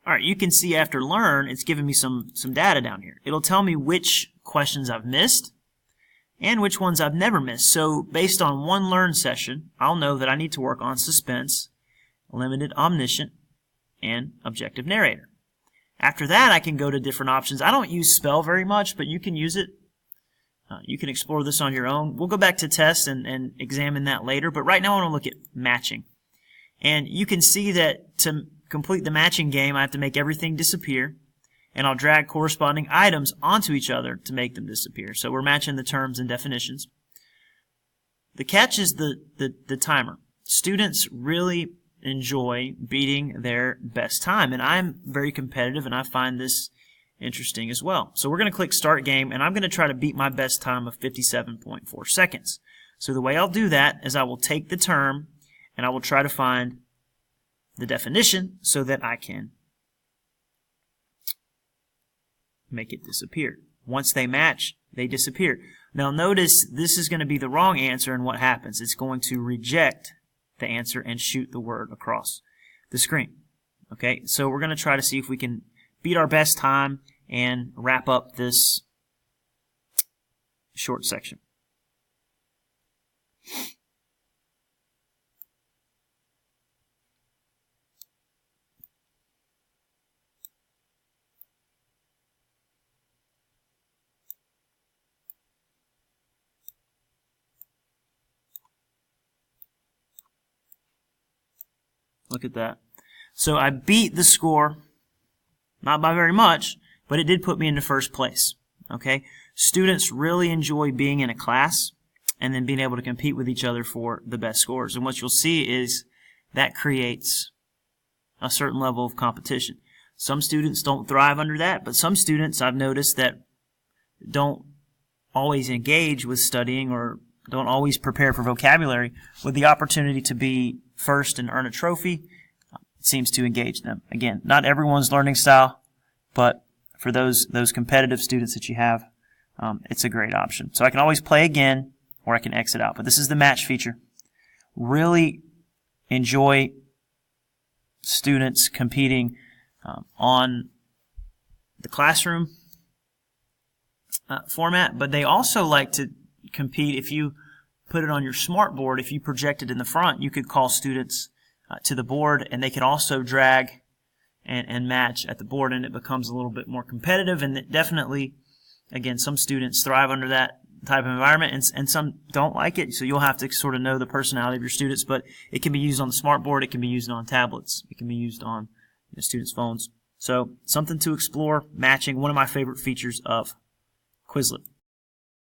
All right, you can see after learn, it's giving me some data down here. It'll tell me which questions I've missed and which ones I've never missed. So based on one learn session, I'll know that I need to work on suspense, limited omniscient, and objective narrator. After that, I can go to different options. I don't use spell very much, but you can use it. You can explore this on your own. We'll go back to test and examine that later, but right now I want to look at matching. And you can see that to complete the matching game, I have to make everything disappear, and I'll drag corresponding items onto each other to make them disappear. So we're matching the terms and definitions. The catch is the timer. Students really enjoy beating their best time, and I'm very competitive, and I find this interesting as well. So we're going to click Start Game, and I'm going to try to beat my best time of 57.4 seconds. So the way I'll do that is I will take the term, and I will try to find the definition so that I can make it disappear. Once they match, they disappear. Now notice this is going to be the wrong answer, and what happens? It's going to reject the answer and shoot the word across the screen. Okay, so we're going to try to see if we can beat our best time and wrap up this short section. Look at that. So I beat the score, not by very much, but it did put me into first place. Okay? Students really enjoy being in a class and then being able to compete with each other for the best scores. And what you'll see is that creates a certain level of competition. Some students don't thrive under that, but some students I've noticed that don't always engage with studying or don't always prepare for vocabulary with the opportunity to be first and earn a trophy. It seems to engage them. Again, not everyone's learning style, but for those competitive students that you have, it's a great option. So I can always play again, or I can exit out. But this is the match feature. Really enjoy students competing on the classroom format, but they also like to compete. If you put it on your smart board, if you project it in the front, you could call students to the board, and they can also drag and match at the board, and it becomes a little bit more competitive. And it definitely, again, some students thrive under that type of environment, and some don't like it. So you'll have to sort of know the personality of your students. But it can be used on the smart board. It can be used on tablets. It can be used on students' phones. So something to explore. Matching, one of my favorite features of Quizlet.